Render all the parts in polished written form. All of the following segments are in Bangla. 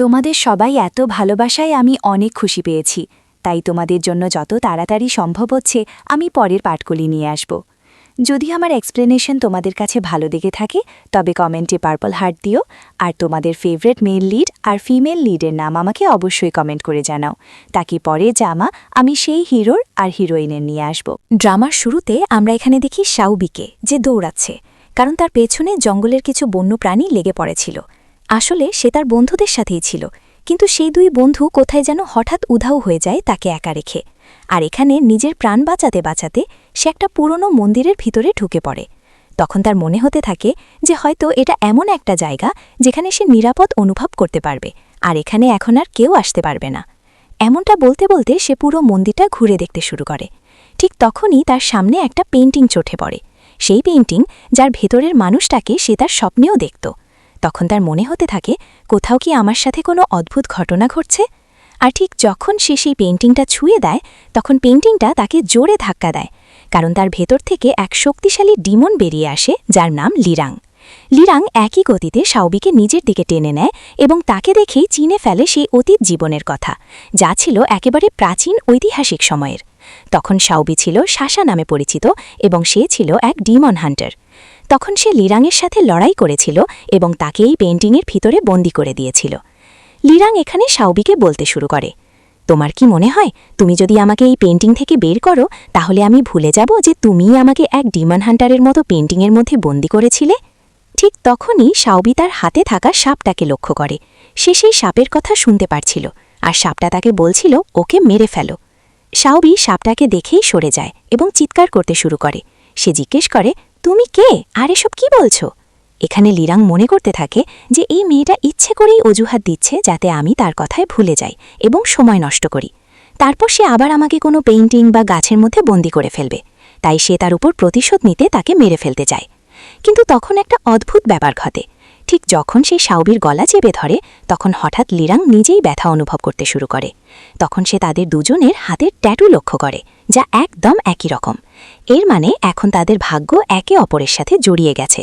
তোমাদের সবাই এত ভালোবাসায় আমি অনেক খুশি পেয়েছি, তাই তোমাদের জন্য যত তাড়াতাড়ি সম্ভব হচ্ছে আমি পরের পাঠগুলি নিয়ে আসব। যদি আমার এক্সপ্লেনেশন তোমাদের কাছে ভালো লেগে থাকে তবে কমেন্টে পার্পল হার্ট দিও, আর তোমাদের ফেভারিট মেল লিড আর ফিমেল লিডের নাম আমাকে অবশ্যই কমেন্ট করে জানাও, তাকে পরে জামা আমি সেই হিরোর আর হিরোইনের নিয়ে আসব। ড্রামার শুরুতে আমরা এখানে দেখি শাওবিকে, যে দৌড়াচ্ছে, কারণ তার পেছনে জঙ্গলের কিছু বন্য প্রাণী লেগে পড়েছিল। আসলে সে তার বন্ধুদের সাথেই ছিল, কিন্তু সেই দুই বন্ধু কোথায় যেন হঠাৎ উধাও হয়ে যায় তাকে একা রেখে। আর এখানে নিজের প্রাণ বাঁচাতে বাঁচাতে সে একটা পুরনো মন্দিরের ভিতরে ঢুকে পড়ে। তখন তার মনে হতে থাকে যে হয়তো এটা এমন একটা জায়গা যেখানে সে নিরাপদ অনুভব করতে পারবে, আর এখানে এখন আর কেউ আসতে পারবে না। এমনটা বলতে বলতে সে পুরো মন্দিরটা ঘুরে দেখতে শুরু করে। ঠিক তখনই তার সামনে একটা পেইন্টিং চোখে পড়ে, সেই পেইন্টিং যার ভেতরের মানুষটাকে সে তার স্বপ্নেও দেখত। তখন তার মনে হতে থাকে কোথাও কি আমার সাথে কোনো অদ্ভুত ঘটনা ঘটছে। আর ঠিক যখন সে সেই পেইন্টিংটা ছুঁয়ে দেয় তখন পেইন্টিংটা তাকে জোরে ধাক্কা দেয়, কারণ তার ভেতর থেকে এক শক্তিশালী ডিমন বেরিয়ে আসে যার নাম লিরাং। লিরাং একই গতিতে শাওবিকে নিজের দিকে টেনে নেয় এবং তাকে দেখেই চিনে ফেলে সেই অতীত জীবনের কথা, যা ছিল একেবারে প্রাচীন ঐতিহাসিক সময়ের। তখন শাওবি ছিল শাসা নামে পরিচিত এবং সে ছিল এক ডিমন হান্টার। তখন সে লিরাংয়ের সাথে লড়াই করেছিল এবং তাকে এই পেইন্টিংয়ের ভিতরে বন্দী করে দিয়েছিল। লিরাং এখানে শাওবিকে বলতে শুরু করে, তোমার কি মনে হয় তুমি যদি আমাকে এই পেইন্টিং থেকে বের করো তাহলে আমি ভুলে যাব যে তুমিই আমাকে এক ডিমন হান্টারের মতো পেইন্টিংয়ের মধ্যে বন্দী করেছিলে? ঠিক তখনই শাওবি তার হাতে থাকা সাপটাকে লক্ষ্য করে। সে সেই সাপের কথা শুনতে পারছিল, আর সাপটা তাকে বলছিল ওকে মেরে ফেলো। শাওবি সাপটাকে দেখেই সরে যায় এবং চিৎকার করতে শুরু করে। সে জিজ্ঞেস করে, তুমি কে আর এসব কি বলছো? এখানে লিরাং মনে করতে থাকে যে এই মেয়েটা ইচ্ছে করেই অজুহাত দিচ্ছে যাতে আমি তার কথায় ভুলে যাই এবং সময় নষ্ট করি। তারপর সে আবার আমাকে কোনো পেইন্টিং বা গাছের মধ্যে বন্দী করে ফেলবে, তাই সে তার উপর প্রতিশোধ নিতে তাকে মেরে ফেলতে চায়। কিন্তু তখন একটা অদ্ভুত ব্যাপার ঘটে। ঠিক যখন সে শাওবির গলা চেপে ধরে তখন হঠাৎ লিরাং নিজেই ব্যথা অনুভব করতে শুরু করে। তখন সে তাদের দুজনের হাতের ট্যাটু লক্ষ্য করে, যা একদম একই রকম। এর মানে এখন তাদের ভাগ্য একে অপরের সাথে জড়িয়ে গেছে,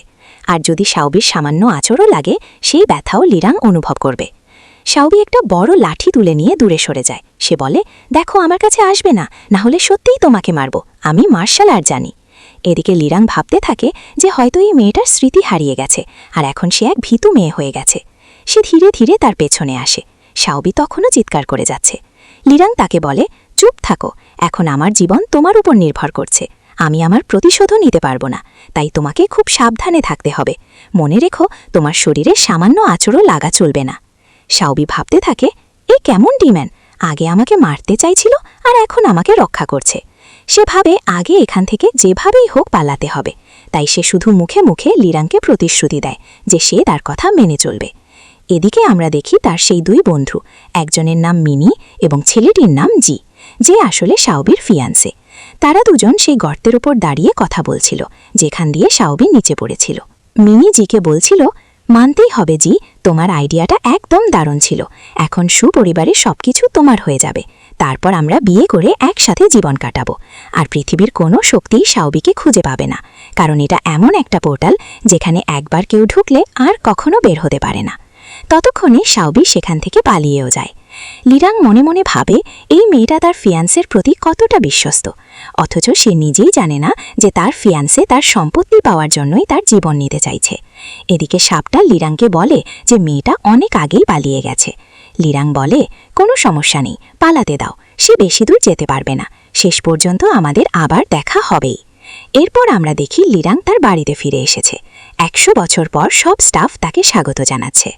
আর যদি শাওবির সামান্য আচরও লাগে সেই ব্যথাও লিরাং অনুভব করবে। শাওবি একটা বড় লাঠি তুলে নিয়ে দূরে সরে যায়। সে বলে, দেখো আমার কাছে আসবে না, না হলে সত্যিই তোমাকে মারব, আমি মার্শাল আর্ট জানি। এদিকে লিরাং ভাবতে থাকে যে হয়তো এই মেয়েটার স্মৃতি হারিয়ে গেছে আর এখন সে এক ভীতু মেয়ে হয়ে গেছে। সে ধীরে ধীরে তার পেছনে আসে। শাওবি তখনও চিৎকার করে যাচ্ছে। লিরাং তাকে বলে, চুপ থাকো, এখন আমার জীবন তোমার উপর নির্ভর করছে, আমি আমার প্রতিশোধও নিতে পারবো না, তাই তোমাকে খুব সাবধানে থাকতে হবে। মনে রেখো তোমার শরীরে সামান্য আঁচড়ও লাগা চলবে না। শাওবি ভাবতে থাকে, এ কেমন ডিম্যান, আগে আমাকে মারতে চাইছিল আর এখন আমাকে রক্ষা করছে। সে ভাবে আগে এখান থেকে যেভাবেই হোক পালাতে হবে, তাই সে শুধু মুখে মুখে লিরাংকে প্রতিশ্রুতি দেয় যে সে তার কথা মেনে চলবে। এদিকে আমরা দেখি তার সেই দুই বন্ধু, একজনের নাম মিনি এবং ছেলেটির নাম জি, যে আসলে শাওবির ফিয়ান্সে। তারা দুজন সেই গর্তের ওপর দাঁড়িয়ে কথা বলছিল যেখান দিয়ে শাওবি নিচে পড়েছিল। মিনি জিকে বলছিল, মানতেই হবে জি, তোমার আইডিয়াটা একদম দারুণ ছিল, এখন সুপরিবারে সবকিছু তোমার হয়ে যাবে, তারপর আমরা বিয়ে করে একসাথে জীবন কাটাবো, আর পৃথিবীর কোনো শক্তিই শাওবিকে খুঁজে পাবে না, কারণ এটা এমন একটা পোর্টাল যেখানে একবার কেউ ঢুকলে আর কখনো বের হতে পারে না। ততক্ষণে শাওবি সেখান থেকে পালিয়েও যায়। লিরাং মনে মনে ভাবে এই মেয়েটা তার ফিয়ান্সের প্রতি কতটা বিশ্বস্ত, অথচ সে নিজেই জানে না যে তার ফিয়ান্সে তার সম্পত্তি পাওয়ার জন্যই তার জীবন নিতে চাইছে। এদিকে সাপটা লিরাংকে বলে যে মেয়েটা অনেক আগেই পালিয়ে গেছে। লিরাং বলে, কোনো সমস্যা নেই, পালাতে দাও, সে বেশি দূর যেতে পারবে না, শেষ পর্যন্ত আমাদের আবার দেখা হবেই। এরপর আমরা দেখি লিরাং তার বাড়িতে ফিরে এসেছে। 100 বছর পর সব স্টাফ তাকে স্বাগত জানাচ্ছে।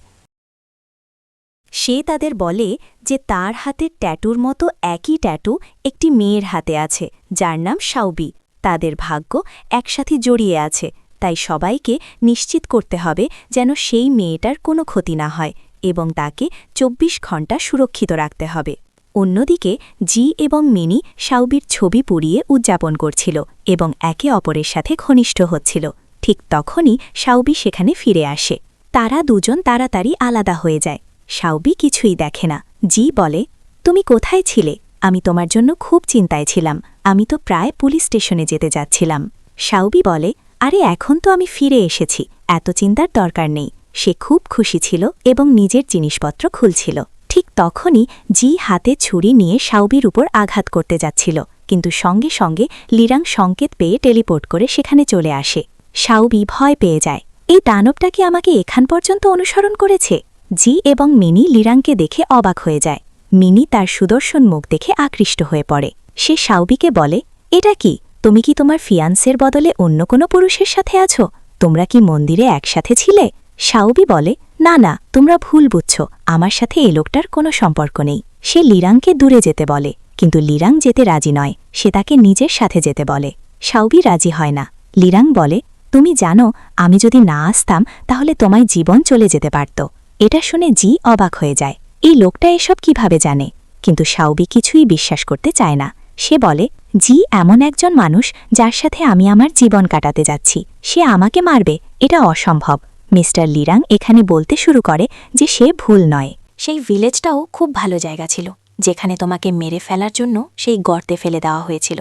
সে তাদের বলে যে তার হাতের ট্যাটুর মতো একই ট্যাটু একটি মেয়ের হাতে আছে যার নাম শাওবি। তাদের ভাগ্য একসাথে জড়িয়ে আছে, তাই সবাইকে নিশ্চিত করতে হবে যেন সেই মেয়েটার কোনো ক্ষতি না হয় এবং তাকে 24 ঘণ্টা সুরক্ষিত রাখতে হবে। অন্যদিকে জি এবং মিনি শাওবির ছবি পুড়িয়ে উদযাপন করছিল এবং একে অপরের সাথে ঘনিষ্ঠ হচ্ছিল। ঠিক তখনই শাওবি সেখানে ফিরে আসে। তারা দুজন তাড়াতাড়ি আলাদা হয়ে যায়। শাওবি কিছুই দেখে না। জি বলে, তুমি কোথায় ছিলে? আমি তোমার জন্য খুব চিন্তায় ছিলাম, আমি তো প্রায় পুলিশ স্টেশনে যেতে যাচ্ছিলাম। শাওবি বলে, আরে এখন তো আমি ফিরে এসেছি, এত চিন্তার দরকার নেই, সে খুব খুশি ছিল এবং নিজের জিনিসপত্র খুলছিল। ঠিক তখনই জি হাতে ছুরি নিয়ে শাওবির উপর আঘাত করতে যাচ্ছিল, কিন্তু সঙ্গে সঙ্গে লিরাং সংকেত পেয়ে টেলিপোর্ট করে সেখানে চলে আসে। শাওবি ভয় পেয়ে যায়, এই দানবটা কি আমাকে এখান পর্যন্ত অনুসরণ করেছে? জি এবং মিনি লিরাংকে দেখে অবাক হয়ে যায়। মিনি তার সুদর্শন মুখ দেখে আকৃষ্ট হয়ে পড়ে। সে শাওবিকে বলে, এটা কি? তুমি কি তোমার ফিয়ান্সের বদলে অন্য কোনো পুরুষের সাথে আছো? তোমরা কি মন্দিরে একসাথে ছিলে? শাওবি বলে, না না, তোমরা ভুল বুঝছ, আমার সাথে এই লোকটার কোনো সম্পর্ক নেই। সে লিরাংকে দূরে যেতে বলে, কিন্তু লিরাং যেতে রাজি নয়, সে তাকে নিজের সাথে যেতে বলে। শাওবি রাজি হয় না। লিরাং বলে, তুমি জানো, আমি যদি না আসতাম তাহলে তোমায় জীবন চলে যেতে পারত। এটা শুনে জি অবাক হয়ে যায়, এই লোকটা এসব কিভাবে জানে? কিন্তু শাওবি কিছুই বিশ্বাস করতে চায় না। সে বলে, জি এমন একজন মানুষ যার সাথে আমি আমার জীবন কাটাতে যাচ্ছি, সে আমাকে মারবে, এটা অসম্ভব। মিস্টার লিরাং এখানে বলতে শুরু করে যে সে ভুল নয়। সেই ভিলেজটাও খুব ভালো জায়গা ছিল, যেখানে তোমাকে মেরে ফেলার জন্য সেই গর্তে ফেলে দেওয়া হয়েছিল।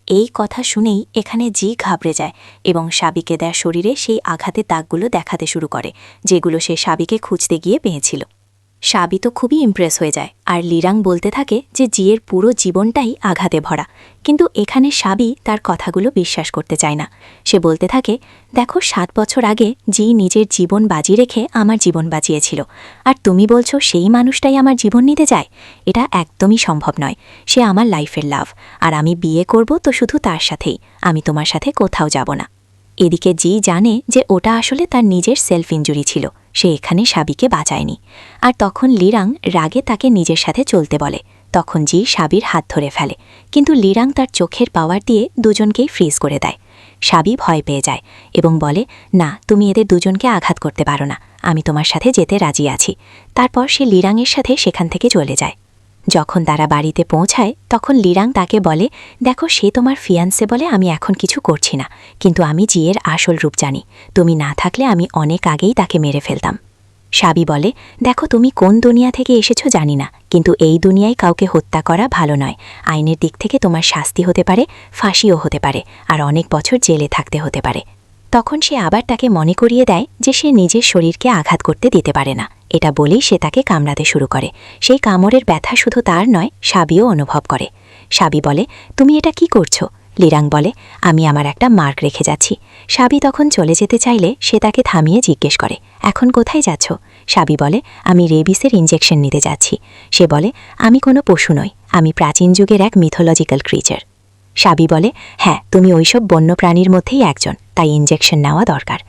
এই কথা শুনেই এখানে জি ঘাবড়ে যায় এবং সাবিকে দেয়া শরীরে সেই আঘাতের দাগগুলো দেখাতে শুরু করে, যেগুলো সে সাবিকে খুঁজতে গিয়ে পেয়েছিল। সাবি তো খুবই ইমপ্রেস হয়ে যায়, আর লিরাং বলতে থাকে যে জিয়ের পুরো জীবনটাই আঘাতে ভরা। কিন্তু এখানে সাবি তার কথাগুলো বিশ্বাস করতে চায় না। সে বলতে থাকে, দেখো, 7 বছর আগে জি নিজের জীবন বাজি রেখে আমার জীবন বাঁচিয়েছিল, আর তুমি বলছো সেই মানুষটাই আমার জীবন নিতে চায়? এটা একদমই সম্ভব নয়। সে আমার লাইফের লাভ, আর আমি বিয়ে করব তো শুধু তার সাথেই, আমি তোমার সাথে কোথাও যাব না। এদিকে জি জানে যে ওটা আসলে তার নিজের সেলফ ইনজুরি ছিল, সে এখানে সাবিকে বাঁচায়নি। আর তখন লিরাং রাগে তাকে নিজের সাথে চলতে বলে। তখন জি সাবির হাত ধরে ফেলে, কিন্তু লিরাং তার চোখের পাওয়ার দিয়ে দুজনকেই ফ্রিজ করে দেয়। সাবি ভয় পেয়ে যায় এবং বলে, না, তুমি এদের দুজনকে আঘাত করতে পারো না, আমি তোমার সাথে যেতে রাজি আছি। তারপর সে লিরাংয়ের সাথে সেখান থেকে চলে যায়। যখন তারা বাড়িতে পৌঁছায় তখন লিরাং তাকে বলে, দেখো, সে তোমার ফিয়ান্সে বলে আমি এখন কিছু করছি না, কিন্তু আমি জিয়ের আসল রূপ জানি। তুমি না থাকলে আমি অনেক আগেই তাকে মেরে ফেলতাম। সাবি বলে, দেখো, তুমি কোন দুনিয়া থেকে এসেছো জানি না, কিন্তু এই দুনিয়ায় কাউকে হত্যা করা ভালো নয়। আইনের দিক থেকে তোমার শাস্তি হতে পারে, ফাঁসিও হতে পারে, আর অনেক বছর জেলে থাকতে হতে পারে। তখন সে আবার তাকে মনে করিয়ে দেয় যে সে নিজের শরীরকে আঘাত করতে দিতে পারে না। এটা বলেই সে তাকে কামড়াতে শুরু করে। সেই কামড়ের ব্যথা শুধু তার নয়, সাবিও অনুভব করে। সাবি বলে, তুমি এটা কি করছো? লিরাং বলে, আমি আমার একটা মার্ক রেখে যাচ্ছি। সাবি তখন চলে যেতে চাইলে সে তাকে থামিয়ে জিজ্ঞেস করে, এখন কোথায় যাচ্ছ? সাবি বলে, আমি রেবিসের ইনজেকশন নিতে যাচ্ছি। সে বলে, আমি কোনো পশু নই, আমি প্রাচীন যুগের এক মিথোলজিক্যাল ক্রিচার। সাবি বলে, হ্যাঁ, তুমি ওইসব বন্য প্রাণীর মধ্যেই একজন, তাই ইনজেকশন নেওয়া দরকার।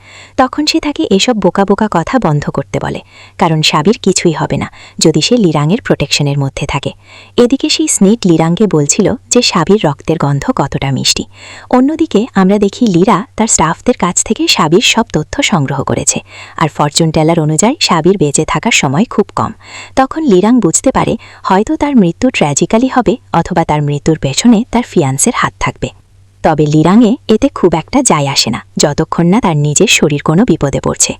তখন সে তাকে এসব বোকা বোকা কথা বন্ধ করতে বলে, কারণ সাবির কিছুই হবে না যদি সে লিরাংয়ের প্রোটেকশনের মধ্যে থাকে। এদিকে সেই স্নেট লিরাংকে বলছিল যে সাবির রক্তের গন্ধ কতটা মিষ্টি। অন্যদিকে আমরা দেখি লিরা তার স্টাফদের কাছ থেকে সাবির সব তথ্য সংগ্রহ করেছে, আর ফরচুন টেলার অনুযায়ী সাবির বেঁচে থাকার সময় খুব কম। তখন লিরাং বুঝতে পারে হয়তো তার মৃত্যু ট্র্যাজিক্যালি হবে, অথবা তার মৃত্যুর পেছনে তার ফিয়ান্সের হাত থাকবে। তবে লিরাংয়ে এতে খুব একটা যায় আসে না, যতক্ষণ না তার নিজের শরীর কোনো বিপদে পড়ছে।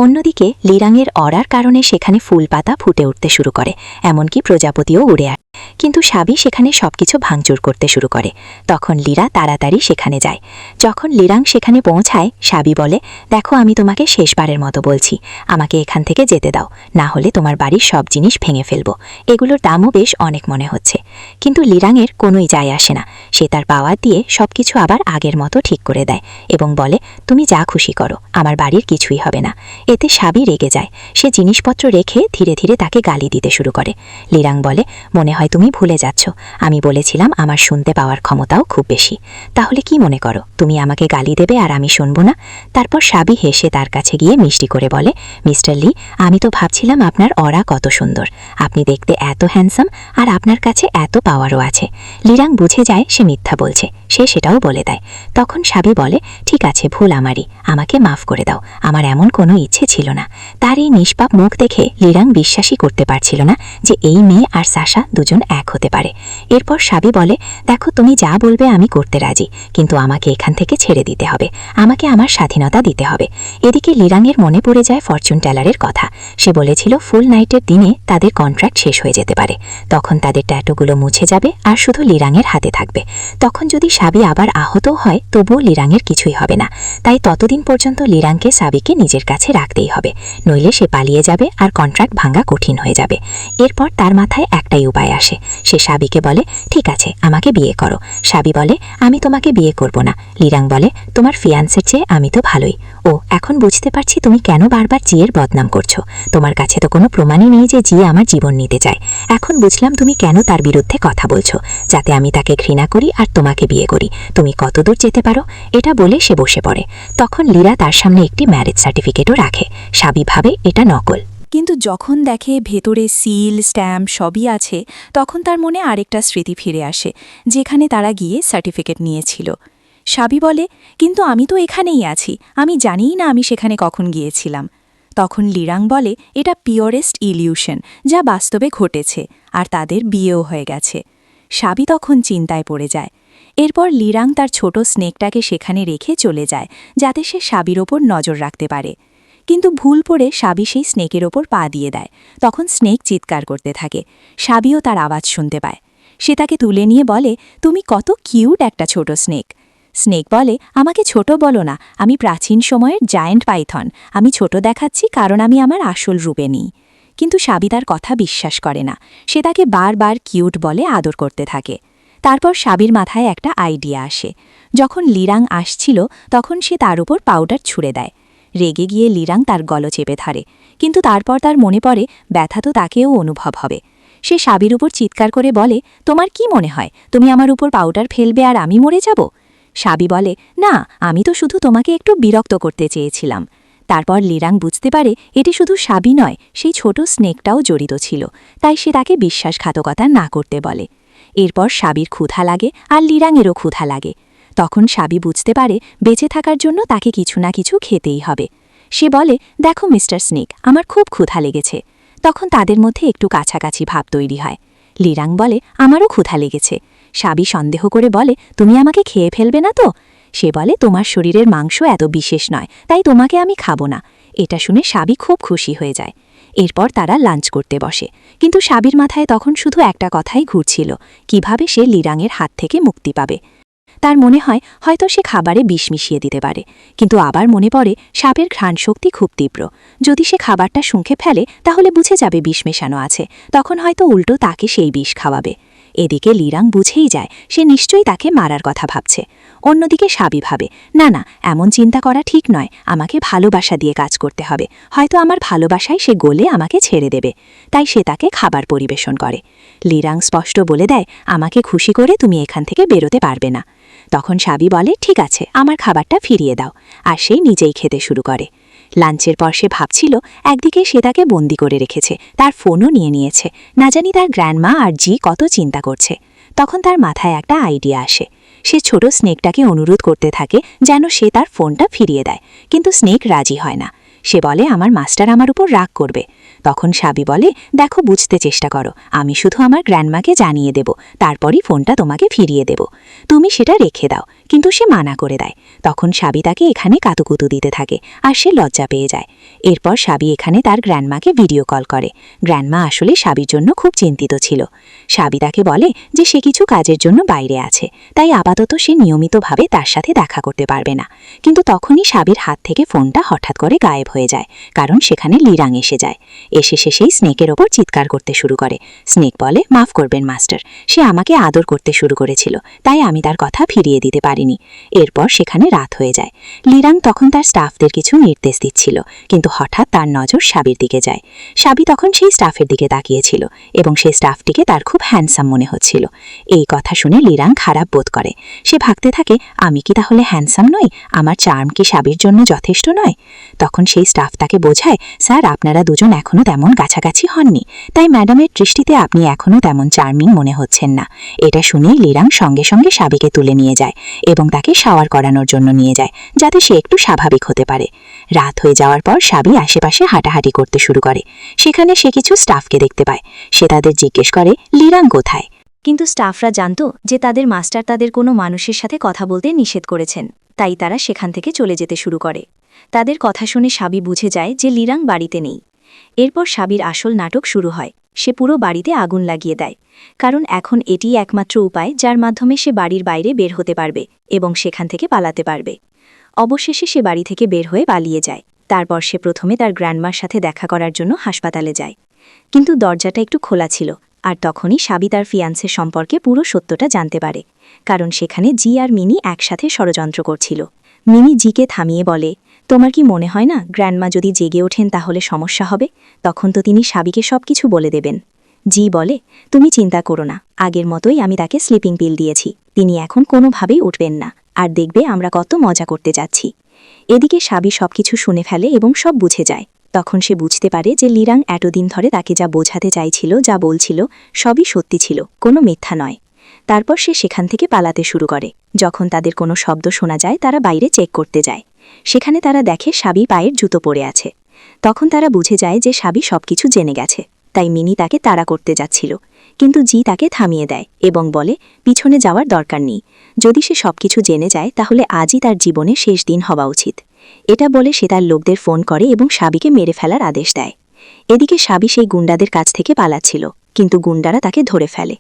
অন্যদিকে লিরাংয়ের অরার কারণে সেখানে ফুল পাতা ফুটে উঠতে শুরু করে, এমনকি প্রজাপতিও উড়ে আসে। কিন্তু সাবি সেখানে সবকিছু ভাঙচুর করতে শুরু করে। তখন লিরা তাড়াতাড়ি সেখানে যায়। যখন লিরাং সেখানে পৌঁছায়, সাবি বলে, দেখো, আমি তোমাকে শেষবারের মতো বলছি, আমাকে এখান থেকে যেতে দাও, না হলে তোমার বাড়ির সব জিনিস ভেঙে ফেলবো। এগুলোর দামও বেশ অনেক মনে হচ্ছে। কিন্তু লিরাংয়ের কোনোই যায় আসে না। সে তার পাওয়ার দিয়ে সবকিছু আবার আগের মতো ঠিক করে দেয় এবং বলে, তুমি যা খুশি করো, আমার বাড়ির কিছুই হবে না। এতে সাবি রেগে যায়। সে জিনিসপত্র রেখে ধীরে ধীরে তাকে গালি দিতে শুরু করে। লিরাং বলে, মনে হয় তুমি ভুলে যাচ্ছ, আমি বলেছিলাম আমার শুনতে পাওয়ার ক্ষমতাও খুব বেশি। তাহলে কি মনে করো, তুমি আমাকে গালি দেবে আর আমি শুনব না? তারপর সাবি হেসে তার কাছে গিয়ে মিষ্টি করে বলে, মিস্টার লি, আমি তো ভাবছিলাম আপনার অরা কত সুন্দর, আপনি দেখতে এত হ্যান্ডসাম, আর আপনার কাছে এত পাওয়ারও আছে। লিরাং বুঝে যায় সে মিথ্যা বলছে, সে সেটাও বলে দেয়। তখন সাবি বলে, ঠিক আছে, ভুল আমারই, আমাকে মাফ করে দাও, আমার এমন কোনো ইচ্ছে ছিল না। তার এই নিষ্পাপ মুখ দেখে লিরাং বিশ্বাসই করতে পারছিল না যে এই মেয়ে আর সাশা দুজন এক হতে পারে। এরপর সাবি বলে, দেখো তুমি যা বলবে আমি করতে রাজি, কিন্তু আমাকে এখান থেকে ছেড়ে দিতে হবে, আমাকে আমার স্বাধীনতা দিতে হবে। এদিকে লিরাংয়ের মনে পড়ে যায় ফরচুন টেলারের কথা। সে বলেছিল ফুল নাইটের দিনে তাদের কন্ট্রাক্ট শেষ হয়ে যেতে পারে, তখন তাদের ট্যাটুগুলো মুছে যাবে আর শুধু লিরাংয়ের হাতে থাকবে। তখন যদি সাবি আবার আহতও হয় তবুও লিরাংয়ের কিছুই হবে না। তাই ততদিন পর্যন্ত লিরাংকে সাবিকে নিজের কাছে রাখতেই হবে, নইলে সে পালিয়ে যাবে আর কন্ট্রাক্ট ভাঙা কঠিন হয়ে যাবে। এরপর তার মাথায় একটাই উপায় আসে। সে সাবিকে বলে, ঠিক আছে আমাকে বিয়ে করো। সাবি বলে, আমি তোমাকে বিয়ে করব না। লিরাং বলে, তোমার ফিয়ান্সের চেয়ে আমি তো ভালোই। ও এখন বুঝতে পারছি তুমি কেন বারবার জিয়ের বদনাম করছো। তোমার কাছে তো কোনো প্রমাণই নেই যে জিয়ে আমার জীবন নিতে চায়। এখন বুঝলাম তুমি কেন তার বিরুদ্ধে কথা বলছো, যাতে আমি তাকে ঘৃণা করি আর তোমাকে বিয়ে করি। তুমি কতদূর যেতে পারো? এটা বলে সে বসে পড়ে। তখন লীরা তার সামনে একটি ম্যারেজ সার্টিফিকেটও রাখে। সাবি ভাবে এটা নকল। কিন্তু যখন দেখে ভেতরে সিল স্ট্যাম্প সবই আছে, তখন তার মনে আরেকটা স্মৃতি ফিরে আসে, যেখানে তারা গিয়ে সার্টিফিকেট নিয়েছিল। সাবি বলে, কিন্তু আমি তো এখানেই আছি, আমি জানিই না আমি সেখানে কখন গিয়েছিলাম। তখন লিরাং বলে, এটা পিওরেস্ট ইলিউশন, যা বাস্তবে ঘটেছে, আর তাদের বিয়েও হয়ে গেছে। সাবি তখন চিন্তায় পড়ে যায়। এরপর লিরাং তার ছোট স্নেকটাকে সেখানে রেখে চলে যায়, যাতে সে সাবির ওপর নজর রাখতে পারে। কিন্তু ভুল পড়ে সাবি সেই স্নেকের ওপর পা দিয়ে দেয়। তখন স্নেক চিৎকার করতে থাকে। সাবিও তার আওয়াজ শুনতে পায়। সে তাকে তুলে নিয়ে বলে, তুমি কত কিউট একটা ছোট স্নেক। স্নেক বলে, আমাকে ছোট বলো না, আমি প্রাচীন সময়ের জায়ান্ট পাইথন। আমি ছোট দেখাচ্ছি কারণ আমি আমার আসল রূপে নিই। কিন্তু সাবি তার কথা বিশ্বাস করে না। সে তাকে বারবার কিউট বলে আদর করতে থাকে। তারপর সাবির মাথায় একটা আইডিয়া আসে। যখন লিরাং আসছিল তখন সে তার উপর পাউডার ছুঁড়ে দেয়। রেগে গিয়ে লিরাং তার গল চেপে ধরে, কিন্তু তারপর তার মনে পড়ে ব্যথা তো তাকেও অনুভব হবে। সে সাবির উপর চিৎকার করে বলে, তোমার কি মনে হয় তুমি আমার উপর পাউডার ফেলবে আর আমি মরে যাব? সাবি বলে, না, আমি তো শুধু তোমাকে একটু বিরক্ত করতে চেয়েছিলাম। তারপর লিরাং বুঝতে পারে এটি শুধু সাবি নয়, সেই ছোট স্নেকটাও জড়িত ছিল। তাই সে তাকে বিশ্বাসঘাতকতা না করতে বলে। এরপর সাবির ক্ষুধা লাগে আর লিরাংয়েরও ক্ষুধা লাগে। তখন সাবি বুঝতে পারে বেঁচে থাকার জন্য তাকে কিছু না কিছু খেতেই হবে। সে বলে, দেখো মিস্টার স্নেক, আমার খুব ক্ষুধা লেগেছে। তখন তাদের মধ্যে একটু কাছাকাছি ভাব তৈরি হয়। লিরাং বলে, আমারও ক্ষুধা লেগেছে। সাবি সন্দেহ করে বলে, তুমি আমাকে খেয়ে ফেলবে না তো? সে বলে, তোমার শরীরের মাংস এত বিশেষ নয়, তাই তোমাকে আমি খাবো না। এটা শুনে সাবি খুব খুশি হয়ে যায়। এরপর তারা লাঞ্চ করতে বসে। কিন্তু সাবির মাথায় তখন শুধু একটা কথাই ঘুরছিল, কিভাবে সে লিরাংয়ের হাত থেকে মুক্তি পাবে। তার মনে হয় হয়তো সে খাবারে বিষ মিশিয়ে দিতে পারে। কিন্তু আবার মনে পড়ে সাপের ঘ্রাণশক্তি খুব তীব্র। যদি সে খাবারটা শুঁকে ফেলে তাহলে বুঝে যাবে বিষ মেশানো আছে, তখন হয়তো উল্টো তাকে সেই বিষ খাওয়াবে। এদিকে লিরাং বুঝেই যায় সে নিশ্চয়ই তাকে মারার কথা ভাবছে। অন্যদিকে সাবি ভাবে, না না, এমন চিন্তা করা ঠিক নয়, আমাকে ভালোবাসা দিয়ে কাজ করতে হবে। হয়তো আমার ভালোবাসায় সে গলে আমাকে ছেড়ে দেবে। তাই সে তাকে খাবার পরিবেশন করে। লিরাং স্পষ্ট বলে দেয়, আমাকে খুশি করে তুমি এখান থেকে বেরোতে পারবে না। তখন সাবি বলে, ঠিক আছে, আমার খাবারটা ফিরিয়ে দাও। আর সেই নিজেই খেতে শুরু করে। লাঞ্চের পর সে ভাবছিল, একদিকে সে তাকে বন্দি করে রেখেছে, তার ফোনও নিয়ে নিয়েছে, না জানি তার গ্র্যান্ডমা আর জি কত চিন্তা করছে। তখন তার মাথায় একটা আইডিয়া আসে। সে ছোট স্নেকটাকে অনুরোধ করতে থাকে যেন সে তার ফোনটা ফিরিয়ে দেয়, কিন্তু স্নেক রাজি হয় না। সে বলে, আমার মাস্টার আমার উপর রাগ করবে। তখন সাবি বলে, দেখো, বুঝতে চেষ্টা করো, আমি শুধু আমার গ্র্যান্ডমাকে জানিয়ে দেব, তারপরই ফোনটা তোমাকে ফিরিয়ে দেব। তুমি সেটা রেখে দাও। কিন্তু সে মানা করে দেয়। তখন সাবি তাকে এখানে কাতুকুতু দিতে থাকে আর সে লজ্জা পেয়ে যায়। এরপর সাবি এখানে তার গ্র্যান্ডমাকে ভিডিও কল করে। গ্র্যান্ডমা আসলে সাবির জন্য খুব চিন্তিত ছিল। সাবি তাকে বলে যে সে কিছু কাজের জন্য বাইরে আছে, তাই আপাতত সে নিয়মিতভাবে তার সাথে দেখা করতে পারবে না। কিন্তু তখনই সাবির হাত থেকে ফোনটা হঠাৎ করে গায়েব হয়ে যায়, কারণ সেখানে লিরাং এসে যায়। এসে সে সেই স্নেকের ওপর চিৎকার করতে শুরু করে। স্নেক বলে, মাফ করবেন মাস্টার, সে আমাকে আদর করতে শুরু করেছিল, তাই আমি তার কথা ফিরিয়ে দিতে পারিনি। এরপর সেখানে রাত হয়ে যায়। লিরাং তখন তার স্টাফদের কিছু নির্দেশ দিচ্ছিল, কিন্তু হঠাৎ তার নজর সাবির দিকে যায়। সাবি তখন সেই স্টাফের দিকে তাকিয়েছিল এবং সেই স্টাফটিকে তার খুব হ্যান্ডসাম মনে হচ্ছিল। এই কথা শুনে লিরাং খারাপ বোধ করে। সে ভাবতে থাকে, আমি কি তাহলে হ্যান্ডসাম নই? আমার চার্ম কি সাবির জন্য যথেষ্ট নয়? তখন সেই সেই স্টাফ তাকে বোঝায়, স্যার আপনারা দুজন এখনও তেমন কাছাকাছি হননি, তাই ম্যাডামের দৃষ্টিতে আপনি এখনও তেমন চার্মিং মনে হচ্ছেন না। এটা শুনেই লিরাং সঙ্গে সঙ্গে সাবিকে তুলে নিয়ে যায় এবং তাকে শাওয়ার করানোর জন্য নিয়ে যায়, যাতে সে একটু স্বাভাবিক হতে পারে। রাত হয়ে যাওয়ার পর সাবি আশেপাশে হাঁটাহাঁটি করতে শুরু করে। সেখানে সে কিছু স্টাফকে দেখতে পায়। সে তাদের জিজ্ঞেস করে লিরাং কোথায়। কিন্তু স্টাফরা জানত যে তাদের মাস্টার তাদের কোনো মানুষের সাথে কথা বলতে নিষেধ করেছেন, তাই তারা সেখান থেকে চলে যেতে শুরু করে। তাদের কথা শুনে সাবি বুঝে যায় যে লিরাং বাড়িতে নেই। এরপর সাবির আসল নাটক শুরু হয়। সে পুরো বাড়িতে আগুন লাগিয়ে দেয়, কারণ এখন এটিই একমাত্র উপায় যার মাধ্যমে সে বাড়ির বাইরে বের হতে পারবে এবং সেখান থেকে পালাতে পারবে। অবশেষে সে বাড়ি থেকে বের হয়ে পালিয়ে যায়। তারপর সে প্রথমে তার গ্র্যান্ডমার সাথে দেখা করার জন্য হাসপাতালে যায়, কিন্তু দরজাটা একটু খোলা ছিল। আর তখনই সাবি তার ফিয়ান্সের সম্পর্কে পুরো সত্যটা জানতে পারে, কারণ সেখানে জি আর মিনি একসাথে ষড়যন্ত্র করছিল। মিনি জিকে থামিয়ে বলে, তোমার কি মনে হয় না গ্র্যান্ডমা যদি জেগে ওঠেন তাহলে সমস্যা হবে? তখন তো তিনি সাবিকে সবকিছু বলে দেবেন। জি বলে, তুমি চিন্তা করো না, আগের মতোই আমি তাকে স্লিপিং পিল দিয়েছি, তিনি এখন কোনোভাবেই উঠবেন না, আর দেখবে আমরা কত মজা করতে যাচ্ছি। এদিকে সাবি সবকিছু শুনে ফেলে এবং সব বুঝে যায়। তখন সে বুঝতে পারে যে লিরাং এতদিন ধরে তাকে যা বোঝাতে চাইছিল, যা বলছিল, সবই সত্যি ছিল, কোনো মিথ্যা নয়। তারপর সে সেখান থেকে পালাতে শুরু করে। যখন তাদের কোনো শব্দ শোনা যায় তারা বাইরে চেক করতে যায়। সেখানে তারা দেখে সাবি পায়ের জুতো পরে আছে। তখন তারা বুঝে যায় যে সাবি সবকিছু জেনে গেছে, তাই মিনি তাকে তাড়া করতে যাচ্ছিল, কিন্তু জি তাকে থামিয়ে দেয় এবং বলে পিছনে যাওয়ার দরকার নেই। যদি সে সবকিছু জেনে যায় তাহলে আজই তার জীবনে শেষ দিন হওয়া উচিত। এটা বলে সে তার লোকদের ফোন করে এবং সাবিকে মেরে ফেলার আদেশ দেয়। এদিকে সাবি সেই গুন্ডাদের কাছ থেকে পালাচ্ছিল, কিন্তু গুন্ডারা তাকে ধরে ফেলে।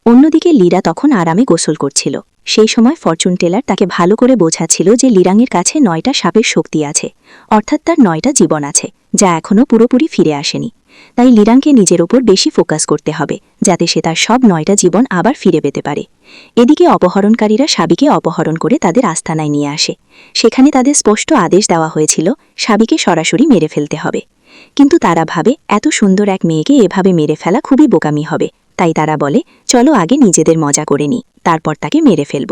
অন্যদিকে লিরা তখন আরামে গোসল করছিল। সেই সময় ফরচুন টেলার তাকে ভালো করে বোঝাচ্ছিল যে লিরাংয়ের কাছে 9টা সাপের শক্তি আছে, অর্থাৎ তার 9টা জীবন আছে, যা এখনও পুরোপুরি ফিরে আসেনি। তাই লিরাংকে নিজের ওপর বেশি ফোকাস করতে হবে, যাতে সে তার সব 9টা জীবন আবার ফিরে পেতে পারে। এদিকে অপহরণকারীরা সাবিকে অপহরণ করে তাদের আস্তানায় নিয়ে আসে। সেখানে তাদের স্পষ্ট আদেশ দেওয়া হয়েছিল সাবিকে সরাসরি মেরে ফেলতে হবে, কিন্তু তারা ভাবে এত সুন্দর এক মেয়েকে এভাবে মেরে ফেলা খুবই বোকামি হবে। তাই তারা বলে, চলো আগে নিজেদের মজা করে নিই, তারপর তাকে মেরে ফেলব।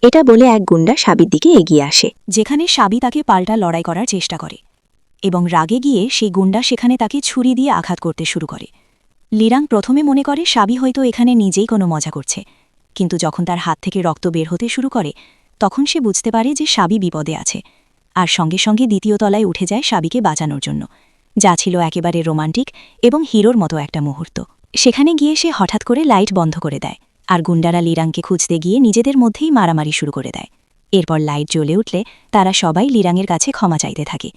এটা বলে এক গুন্ডা সাবির দিকে এগিয়ে আসে, যেখানে সাবি তাকে পাল্টা লড়াই করার চেষ্টা করে এবং রাগে গিয়ে সেই গুন্ডা সেখানে তাকে ছুরি দিয়ে আঘাত করতে শুরু করে। লিরাং প্রথমে মনে করে সাবি হয়তো এখানে নিজেই কোনো মজা করছে, কিন্তু যখন তার হাত থেকে রক্ত বের হতে শুরু করে তখন সে বুঝতে পারে যে সাবি বিপদে আছে, আর সঙ্গে সঙ্গে দ্বিতীয় তলায় উঠে যায় সাবিকে বাঁচানোর জন্য, যা ছিল একেবারে রোমান্টিক এবং হিরোর মতো একটা মুহূর্ত। সেখানে গিয়ে সে হঠাৎ করে লাইট বন্ধ করে দেয়, আর গুন্ডারা লিরাংকে খুঁজতে গিয়ে নিজেদের মধ্যেই মারামারি শুরু করে দেয়। এরপর লাইট জ্বলে উঠলে তারা সবাই লিরাংয়ের কাছে ক্ষমা চাইতে থাকে।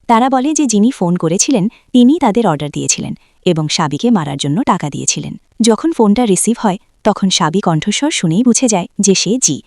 তারা বলে যে যিনি ফোন করেছিলেন তিনি তাদের অর্ডার দিয়েছিলেন এবং সাবিকে মারার জন্য টাকা দিয়েছিলেন। যখন ফোনটা রিসিভ হয় তখন সাবি কণ্ঠস্বর শুনেই বুঝে যায় যে সে জি।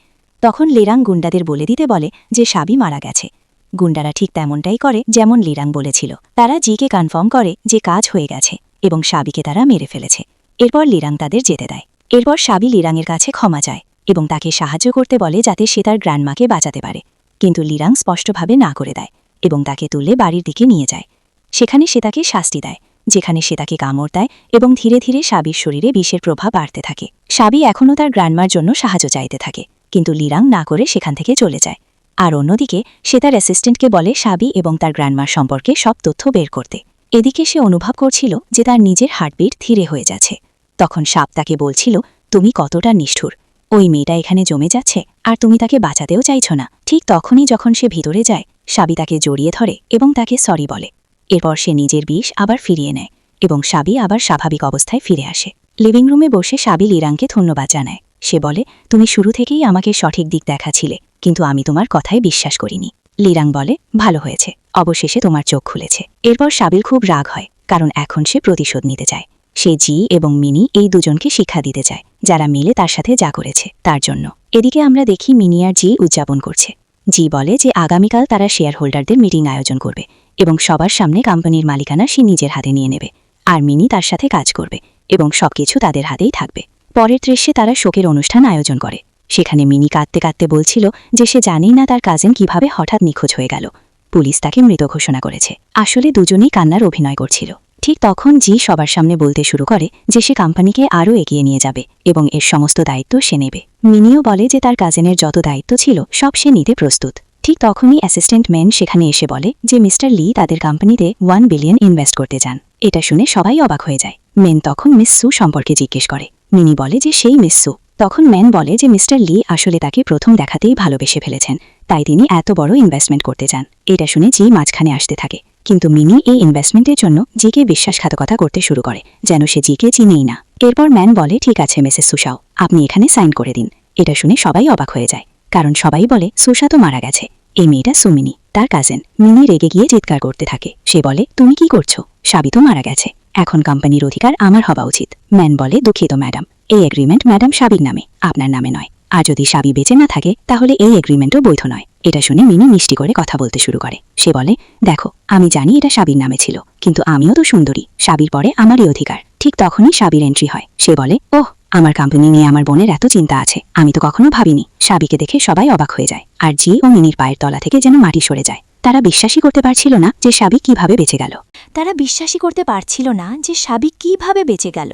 তখন লিরাং গুন্ডাদের বলে দিতে বলে যে সাবি মারা গেছে। গুন্ডারা ঠিক তেমনটাই করে যেমন লিরাং বলেছিল। তারা জিকে কনফার্ম করে যে কাজ হয়ে গেছে এবং সাবিকে তারা মেরে ফেলেছে। এরপর লিরাং তাদের যেতে দেয়। এরপর সাবি লিরাংয়ের কাছে ক্ষমা চায় এবং তাকে সাহায্য করতে বলে যাতে সে তার গ্র্যান্ডমাকে বাঁচাতে পারে, কিন্তু লিরাং স্পষ্টভাবে না করে দেয় এবং তাকে তুলে বাড়ির দিকে নিয়ে যায়। সেখানে সে তাকে শাস্তি দেয়, যেখানে সে তাকে কামড় দেয় এবং ধীরে ধীরে সাবির শরীরে বিষের প্রভাব বাড়তে থাকে। সাবি এখনও তার গ্র্যান্ডমার জন্য সাহায্য চাইতে থাকে, কিন্তু লিরাং না করে সেখান থেকে চলে যায়। আর অন্যদিকে সে তার অ্যাসিস্ট্যান্টকে বলে সাবি এবং তার গ্র্যান্ডমার সম্পর্কে সব তথ্য বের করতে। এদিকে সে অনুভব করছিল যে তার নিজের হার্টবিট ধীরে হয়ে যাচ্ছে। তখন সাপ তাকে বলছিল, তুমি কতটা নিষ্ঠুর, ওই মেয়েটা এখানে জমে যাচ্ছে আর তুমি তাকে বাঁচাতেও চাইছ না। ঠিক তখনই যখন সে ভিতরে যায় সাবি তাকে জড়িয়ে ধরে এবং তাকে সরি বলে। এরপর সে নিজের বিষ আবার ফিরিয়ে নেয় এবং সাবি আবার স্বাভাবিক অবস্থায় ফিরে আসে। লিভিং রুমে বসে সাবি লিরাংকে ধন্যবাদ জানায়। সে বলে, তুমি শুরু থেকেই আমাকে সঠিক দিক দেখাছিলে, কিন্তু আমি তোমার কথায় বিশ্বাস করিনি। লিরাং বলে, ভালো হয়েছে, অবশেষে তোমার চোখ খুলেছে। এরপর সাবির খুব রাগ হয়, কারণ এখন সে প্রতিশোধ নিতে চায়। সে জি এবং মিনি এই দুজনকে শিক্ষা দিতে চায়, যারা মিলে তার সাথে যা করেছে তার জন্য। এদিকে আমরা দেখি মিনি আর জি উদযাপন করছে। জি বলে যে আগামীকাল তারা শেয়ার হোল্ডারদের মিটিং আয়োজন করবে এবং সবার সামনে কোম্পানির মালিকানা সে নিজের হাতে নিয়ে নেবে, আর মিনি তার সাথে কাজ করবে এবং সবকিছু তাদের হাতেই থাকবে। পরের দৃশ্যে তারা শোকের অনুষ্ঠান আয়োজন করে। সেখানে মিনি কাঁদতে কাঁদতে বলছিল যে সে জানেই না তার কাজিন কিভাবে হঠাৎ নিখোঁজ হয়ে গেল। পুলিশ তাকে মৃত ঘোষণা করেছে। আসলে দুজনেই কান্নার অভিনয় করছিল। ঠিক তখন জি সবার সামনে বলতে শুরু করে যে সে কোম্পানিকে আরও এগিয়ে নিয়ে যাবে এবং এর সমস্ত দায়িত্ব সে নেবে। মিনিও বলে যে তার কাজিনের যত দায়িত্ব ছিল সব সে নিতে প্রস্তুত। ঠিক তখনই অ্যাসিস্ট্যান্ট ম্যান সেখানে এসে বলে যে মিস্টার লি তাদের কোম্পানিতে 1 বিলিয়ন ইনভেস্ট করতে চান। এটা শুনে সবাই অবাক হয়ে যায়। মেন তখন মিস সু সম্পর্কে জিজ্ঞেস করে। মিনি বলে যে সেই মিস সু। তখন ম্যান বলে যে মিস্টার লি আসলে তাকে প্রথম দেখাতেই ভালোবেসে ফেলেছেন, তাই তিনি এত বড় ইনভেস্টমেন্ট করতে চান। এটা শুনে জি মাঝখানে আসতে থাকে, কিন্তু মিনি এই ইনভেস্টমেন্টের জন্য জিকে বিশ্বাসঘাতকতা করতে শুরু করে, যেন সে জিকে চিনেই না। এরপর ম্যান বলে ঠিক আছে মিসেস সুশাও, আপনি এখানে সাইন করে দিন। এটা শুনে সবাই অবাক হয়ে যায়, কারণ সবাই বলে সুশা তো মারা গেছে। এই মেয়েটা সুমিনি, তার কাজিন। মিনি রেগে গিয়ে চিৎকার করতে থাকে। সে বলে তুমি কি করছো? সাবি তো মারা গেছে, এখন কোম্পানির অধিকার আমার হওয়া উচিত। ম্যান বলে দুঃখিত ম্যাডাম, এই এগ্রিমেন্ট ম্যাডাম সাবির নামে, আপনার নামে নয়। আর যদি সাবি বেঁচে না থাকে তাহলে এই এগ্রিমেন্টও বৈধ নয়। এটা শুনে মিনি মিষ্টি করে কথা বলতে শুরু করে। সে বলে দেখো, আমি জানি এটা সাবির নামে ছিল, কিন্তু আমিও তো সুন্দরী, সাবির পরে আমারই অধিকার। ঠিক তখনই সাবির এন্ট্রি হয়। সে বলে ওহ, আমার কোম্পানি নিয়ে আমার বোনের এত চিন্তা আছে, আমি তো কখনো ভাবিনি। সাবিকে দেখে সবাই অবাক হয়ে যায়, আর জি ও মিনির পায়ের তলা থেকে যেন মাটি সরে যায়। তারা বিশ্বাসই করতে পারছিল না যে সাবি কিভাবে বেঁচে গেল। তারা বিশ্বাসই করতে পারছিল না যে সাবি কিভাবে বেঁচে গেল।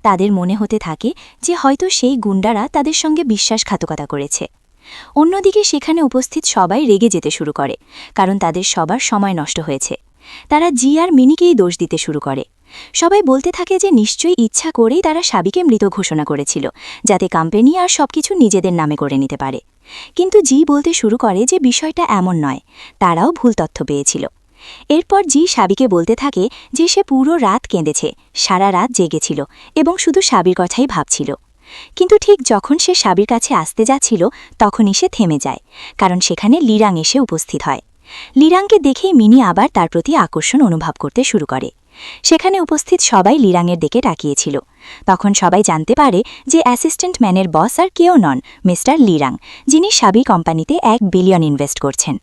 তাদের মনে হতে থাকে যে হয়তো সেই গুন্ডারা তাদের সঙ্গে বিশ্বাসঘাতকতা করেছে। অন্যদিকে সেখানে উপস্থিত সবাই রেগে যেতে শুরু করে, কারণ তাদের সবার সময় নষ্ট হয়েছে। তারা জি আর মিনিকেই দোষ দিতে শুরু করে। সবাই বলতে থাকে যে নিশ্চয়ই ইচ্ছা করেই তারা সাবিকে মৃত ঘোষণা করেছিল, যাতে কোম্পানি আর সবকিছু নিজেদের নামে করে নিতে পারে। কিন্তু জি বলতে শুরু করে যে বিষয়টা এমন নয়, তারাও ভুল তথ্য পেয়েছিল। এরপর জি সাবিকে বলতে থাকে যে সে পুরো রাত কেঁদেছে, সারা রাত জেগেছিল এবং শুধু সাবির কথাই ভাবছিল। কিন্তু ঠিক যখন সে সাবির কাছে আসতে যাচ্ছিল তখনই সে থেমে যায়, কারণ সেখানে লিরাং এসে উপস্থিত হয়। লিরাংকে দেখেই মিনি আবার তার প্রতি আকর্ষণ অনুভব করতে শুরু করে। সেখানে উপস্থিত সবাই লিরাংয়ের দিকে তাকিয়েছিল। তখন সবাই জানতে পারে যে অ্যাসিস্ট্যান্ট ম্যানের বস আর কেউ নন, মিস্টার লিরাং, যিনি সাবি কোম্পানিতে 1 বিলিয়ন ইনভেস্ট করছেন।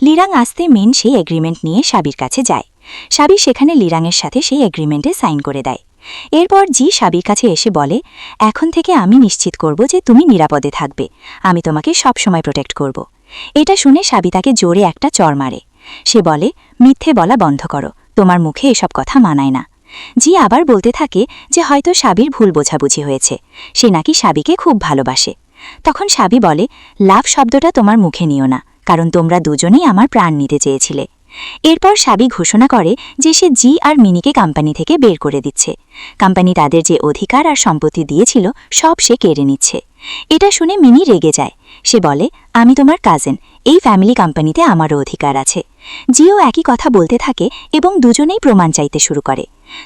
লিরাং আসতে মেন সেই এগ্রিমেন্ট নিয়ে সাবির কাছে যায়। সাবি সেখানে লিরাংয়ের সাথে সেই এগ্রিমেন্টে সাইন করে দেয়। এরপর জি সাবির কাছে এসে বলে এখন থেকে আমি নিশ্চিত করব যে তুমি নিরাপদে থাকবে, আমি তোমাকে সব সময় প্রোটেক্ট করব। এটা শুনে সাবি তাকে জোরে একটা চড় মারে। সে বলে মিথ্যে বলা বন্ধ করো, তোমার মুখে এসব কথা মানায় না। জি আবার বলতে থাকে যে হয়তো সাবির ভুল বোঝাবুঝি হয়েছে, সে নাকি সাবিকে খুব ভালোবাসে। তখন সাবি বলে লাভ শব্দটা তোমার মুখে নিও না, কারণ তোমরা দুজনেই আমার প্রাণ নিতে চেয়েছিলে। এরপর সাবি ঘোষণা করে যে সে জি আর মিনিকে কোম্পানি থেকে বের করে দিচ্ছে। কোম্পানি তাদের যে অধিকার আর সম্পত্তি দিয়েছিল সব সে কেড়ে নিচ্ছে। এটা শুনে মিনি রেগে যায়। সে বলে আমি তোমার কাজিন, এই ফ্যামিলি কোম্পানিতে আমারও অধিকার আছে। জিও একই কথা বলতে থাকে এবং দুজনেই প্রমাণ চাইতে শুরু করে।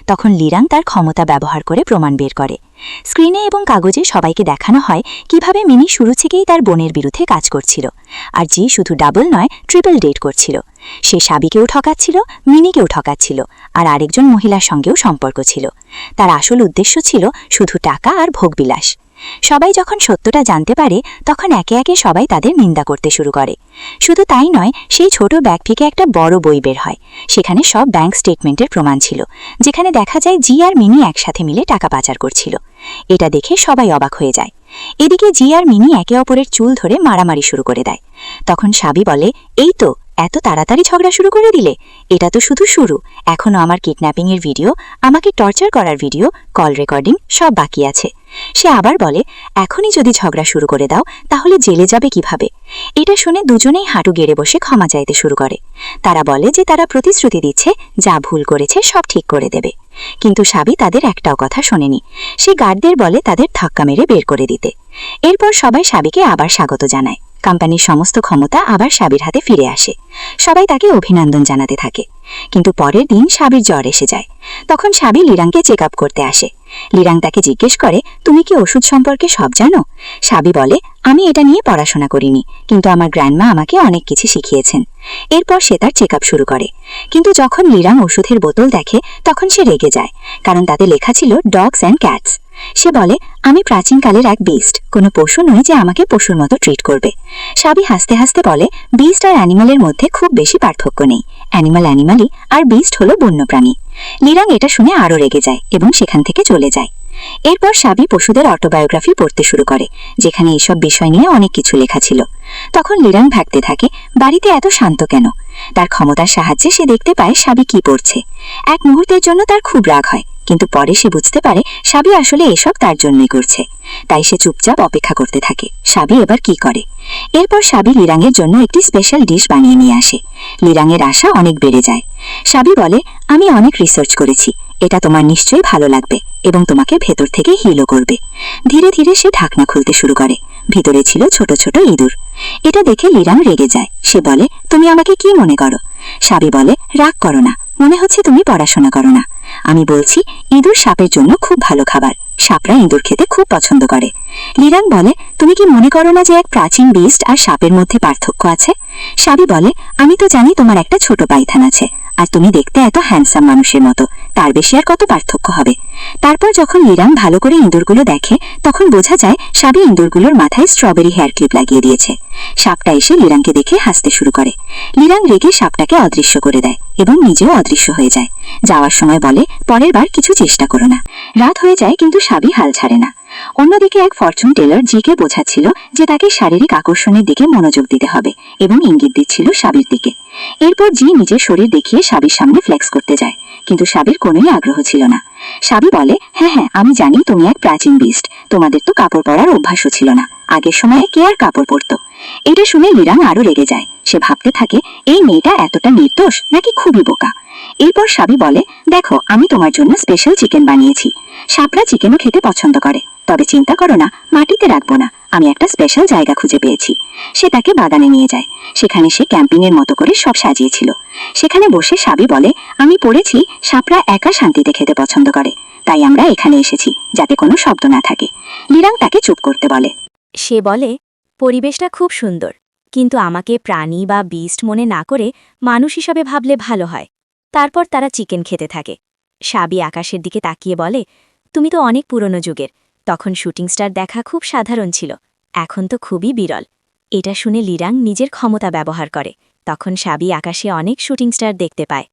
তখন লিরাং তার ক্ষমতা ব্যবহার করে প্রমাণ বের করে। স্ক্রিনে এবং কাগজে সবাইকে দেখানো হয় কিভাবে মিনি শুরু থেকেই তার বোনের বিরুদ্ধে কাজ করছিল, আর জি শুধু ডাবল নয় ট্রিপল ডেট করছিল। সে সাবিকেও ঠকাচ্ছিল, মিনিকেও ঠকাচ্ছিল, আর আরেকজন মহিলার সঙ্গেও সম্পর্ক ছিল। তার আসল উদ্দেশ্য ছিল শুধু টাকা আর ভোগবিলাস। সবাই যখন সত্যটা জানতে পারে তখন একে একে সবাই তাদের নিন্দা করতে শুরু করে। শুধু তাই নয়, সেই ছোট ব্যাগ থেকে একটা বড় বই বের হয়। সেখানে সব ব্যাংক স্টেটমেন্টের প্রমাণ ছিল, যেখানে দেখা যায় জি আর মিনি একসাথে মিলে টাকা পাচার করছিল। এটা দেখে সবাই অবাক হয়ে যায়। এদিকে জি আর মিনি একে অপরের চুল ধরে মারামারি শুরু করে দেয়। তখন সাবি বলে এই তো, এত তাড়াতাড়ি ঝগড়া শুরু করে দিলে? এটা তো শুধু শুরু, এখনও আমার কিডন্যাপিংয়ের ভিডিও, আমাকে টর্চার করার ভিডিও, কল রেকর্ডিং সব বাকি আছে। সে আবার বলে এখনই যদি ঝগড়া শুরু করে দাও তাহলে জেলে যাবে কিভাবে? এটা শুনে দুজনেই হাঁটু গেড়ে বসে ক্ষমা চাইতে শুরু করে। তারা বলে যে তারা প্রতিশ্রুতি দিচ্ছে যা ভুল করেছে সব ঠিক করে দেবে। কিন্তু সাবি তাদের একটাও কথা শোনেনি। সে গার্ডদের বলে তাদের ধাক্কা মেরে বের করে দিতে। এরপর সবাই সাবিকে আবার স্বাগত জানায়। কোম্পানির সমস্ত ক্ষমতা আবার সাবির হাতে ফিরে আসে। সবাই তাকে অভিনন্দন জানাতে থাকে। কিন্তু পরের দিন সাবির জ্বর এসে যায়। তখন সাবি লিরাংকে চেক আপ করতে আসে। লিরাং তাকে জিজ্ঞেস করে তুমি কি ওষুধ সম্পর্কে সব জানো? সাবি বলে আমি এটা নিয়ে পড়াশোনা করিনি, কিন্তু আমার গ্র্যান্ডমা আমাকে অনেক কিছু শিখিয়েছেন। এরপর সে তার চেক আপ শুরু করে। কিন্তু যখন লিরাং ওষুধের বোতল দেখে তখন সে রেগে যায়, কারণ তাতে লেখা ছিল ডগস অ্যান্ড ক্যাটস। সে বলে আমি প্রাচীনকালের এক বিস্ট, কোনো পশু নই যে আমাকে পশুর মতো ট্রিট করবে। সাবি হাসতে হাসতে বলে বিস্ট আর অ্যানিমালের মধ্যে খুব বেশি পার্থক্য নেই, অ্যানিমাল অ্যানিমালই আর বিস্ট হলো বন্যপ্রাণী। লিরাং এটা শুনে আরও রেগে যায় এবং সেখান থেকে চলে যায়। এরপর সাবি পশুদের অটোবায়োগ্রাফি পড়তে শুরু করে, যেখানে এইসব বিষয় নিয়ে অনেক কিছু লেখা ছিল। তখন লিরাং ভাবতে থাকে বাড়িতে এত শান্ত কেন? তার ক্ষমতার সাহায্যে সে দেখতে পায় সাবি কি পড়ছে। এক মুহূর্তের জন্য তার খুব রাগ হয়, কিন্তু পরে সে বুঝতে পারে সাবি আসলে এসব তার জন্যই করছে। তাই সে চুপচাপ অপেক্ষা করতে থাকে সাবি এবার কি করে। এরপর সাবি লিরাংয়ের জন্য একটি স্পেশাল ডিশ বানিয়ে নিয়ে আসে। লিরাংয়ের আশা অনেক বেড়ে যায়। সাবি বলে, আমি অনেক রিসার্চ করেছি, এটা তোমার নিশ্চয়ই ভালো লাগবে এবং তোমাকে ভেতর থেকে হিলও করবে। ধীরে ধীরে সে ঢাকনা খুলতে শুরু করে। ভিতরে ছিল ছোট ছোট ইঁদুর। এটা দেখে লিরাং রেগে যায়। সে বলে, তুমি আমাকে কি মনে করো? সাবি বলে, রাগ করো না, মনে হচ্ছে তুমি পড়াশোনা করো না। আমি বলছি, ইঁদুর সাপের জন্য খুব ভালো খাবার, সাপরা ইঁদুর খেতে খুব পছন্দ করে। লিরাং বলে, তুমি কি মনে করো না যে এক প্রাচীন বিস্ট আর সাপের মধ্যে পার্থক্য আছে? সাবি বলে, আমি তো জানি তোমার একটা ছোট পাইথান আছে, আর তুমি দেখতে এত হ্যান্ডসাম মানুষের মতো, তার বেশি আর কত পার্থক্য হবে? তারপর যখন লিরাং ভালো করে ইঁদুরগুলো দেখে তখন বোঝা যায় সাবি ইঁদুরগুলোর মাথায় স্ট্রবেরি হেয়ার ক্লিপ লাগিয়ে দিয়েছে। সাপটা এসে লিরাংকে দেখে হাসতে শুরু করে। লিরাং রেগে সাপটাকে অদৃশ্য করে দেয় এবং নিজেও অদৃশ্য হয়ে যায়। যাওয়ার সময় বলে, পরের বার কিছু চেষ্টা করো না। রাত হয়ে যায় কিন্তু সাবি হাল ছাড়ে না। অন্যদিকে এক ফরচুন টেলার জিকে বোঝাচ্ছিল যে তাকে শারীরিক আকর্ষণের দিকে মনোযোগ দিতে হবে এবং ইঙ্গিত দিচ্ছিল সাবির দিকে। এরপর জি নিজের শরীর দেখিয়ে সাবির সামনে ফ্লেক্স করতে যায়, কিন্তু সাবির কোনোই আগ্রহ ছিল না। সাবি বলে, হ্যাঁ হ্যাঁ, আমি জানি তুমি এক প্রাচীন বিস্ট, তোমাদের তো কাপড় পরার অভ্যাসও ছিল না, আগের সময়ে কে আর কাপড় পরতো? এটা শুনে লিরাং আরো রেগে যায়। সে ভাবতে থাকে, এই মেয়েটা এতটা নির্দোষ নাকি খুবই বোকা। এরপর সাবি বলে, দেখো, আমি তোমার জন্য স্পেশাল চিকেন বানিয়েছি। সাপরা চিকেনও খেতে পছন্দ করে, তবে চিন্তা করো না, মাটিতে রাখবো না, আমি একটা স্পেশাল জায়গা খুঁজে পেয়েছি। সে তাকে বাগানে নিয়ে যায়। সেখানে সে ক্যাম্পিং এর মতো করে সব সাজিয়েছিল। সেখানে বসে সাবি বলে, আমি পড়েছি সাপরা একা শান্তিতে খেতে পছন্দ করে, তাই আমরা এখানে এসেছি যাতে কোনো শব্দ না থাকে। লিরাং তাকে চুপ করতে বলে। সে বলে, পরিবেশটা খুব সুন্দর, কিন্তু আমাকে প্রাণী বা বিস্ট মনে না করে মানুষ হিসাবে ভাবলে ভালো হয়। তারপর তারা চিকেন খেতে থাকে। সাবি আকাশের দিকে তাকিয়ে বলে, তুমি তো অনেক পুরনো যুগের, তখন শুটিং স্টার দেখা খুব সাধারণ ছিল, এখন তো খুবই বিরল। এটা শুনে লিরাং নিজের ক্ষমতা ব্যবহার করে। তখন সাবি আকাশে অনেক শুটিং স্টার দেখতে পায়।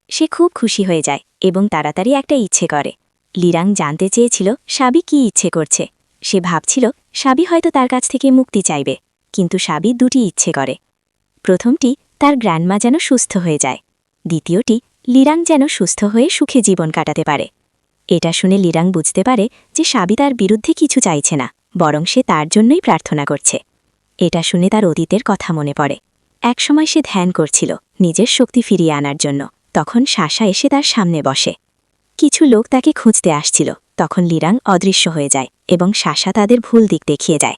সে খুব খুশি হয়ে যায় এবং তাড়াতাড়ি একটা ইচ্ছে করে। লিরাং জানতে চেয়েছিল সাবি কি ইচ্ছে করছে। সে ভাবছিল সাবি হয়তো তার কাছ থেকে মুক্তি চাইবে, কিন্তু সাবি দুটি ইচ্ছে করে। প্রথমটি, তার গ্র্যান্ডমা যেন সুস্থ হয়ে যায়। দ্বিতীয়টি, লিরাং যেন সুস্থ হয়ে সুখে জীবন কাটাতে পারে। এটা শুনে লিরাং বুঝতে পারে যে সাবি তার বিরুদ্ধে কিছু চাইছে না, বরং সে তার জন্যই প্রার্থনা করছে। এটা শুনে তার অতীতের কথা মনে পড়ে। একসময় সে ধ্যান করছিল নিজের শক্তি ফিরিয়ে আনার জন্য। তখন শাসা এসে তার সামনে বসে। কিছু লোক তাকে খুঁজতে আসছিল। তখন লিরাং অদৃশ্য হয়ে যায় এবং শাসা তাদের ভুল দিক দেখিয়ে যায়।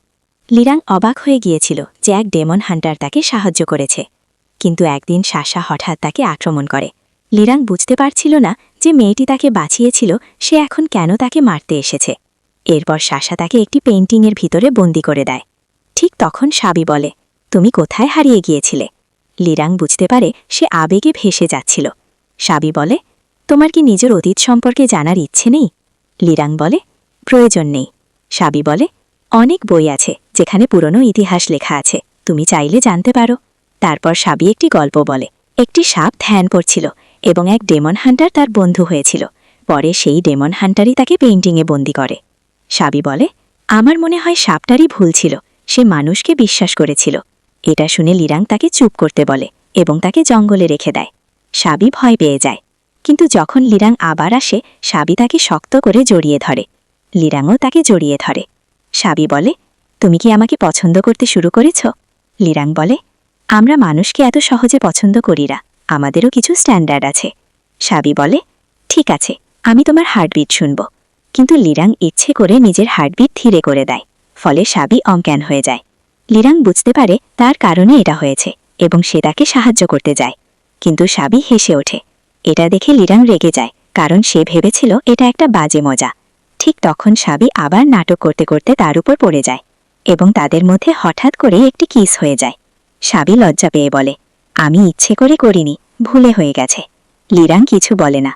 লিরাং অবাক হয়ে গিয়েছিল যে এক ডেমন হান্টার তাকে সাহায্য করেছে। কিন্তু একদিন শাসা হঠাৎ তাকে আক্রমণ করে। লিরাং বুঝতে পারছিল না যে মেয়েটি তাকে বাঁচিয়েছিল সে এখন কেন তাকে মারতে এসেছে। এরপর শাসা তাকে একটি পেইন্টিংয়ের ভিতরে বন্দি করে দেয়। ঠিক তখন সাবি বলে, তুমি কোথায় হারিয়ে গিয়েছিলে? লিরাং বুঝতে পারে সে আবেগে ভেসে যাচ্ছিল। সাবি বলে, তোমার কি নিজের অতীত সম্পর্কে জানার ইচ্ছে নেই? লিরাং বলে, প্রয়োজন নেই। সাবি বলে, অনেক বই আছে যেখানে পুরনো ইতিহাস লেখা আছে, তুমি চাইলে জানতে পারো। তারপর সাবি একটি গল্প বলে। একটি সাপ ধ্যান করছিল এবং এক ডেমন হান্টার তার বন্ধু হয়েছিল। পরে সেই ডেমন হান্টারই তাকে পেইন্টিংয়ে বন্দি করে। সাবি বলে, আমার মনে হয় সাপটারই ভুল ছিল, সে মানুষকে বিশ্বাস করেছিল। এটা শুনে লিরাং তাকে চুপ করতে বলে এবং তাকে জঙ্গলে রেখে দেয়। সাবি ভয় পেয়ে যায়, কিন্তু যখন লিরাং আবার আসে সাবি তাকে শক্ত করে জড়িয়ে ধরে। লিরাংও তাকে জড়িয়ে ধরে। সাবি বলে, তুমি কি আমাকে পছন্দ করতে শুরু করেছ? লিরাং বলে, আমরা মানুষকে এত সহজে পছন্দ করি না, আমাদেরও কিছু স্ট্যান্ডার্ড আছে। সাবি বলে, ঠিক আছে, আমি তোমার হার্টবিট শুনব। কিন্তু লিরাং ইচ্ছে করে নিজের হার্টবিট ধীরে করে দেয়, ফলে সাবি অজ্ঞান হয়ে যায়। লিরাং বুঝতে পারে তার কারণে এটা হয়েছে এবং সে তাকে সাহায্য করতে যায়। কিন্তু সাবি হেসে ওঠে। এটা দেখে লিরাং রেগে যায়, কারণ সে ভেবেছিল এটা একটা বাজে মজা। ঠিক তখন সাবি আবার নাটক করতে করতে তার উপর পড়ে যায় এবং তাদের মধ্যে হঠাৎ করে একটি কিস হয়ে যায়। সাবি লজ্জা পেয়ে বলে, আমি ইচ্ছে করে করিনি, ভুলে হয়ে গেছে। লিরাং কিছু বলে না।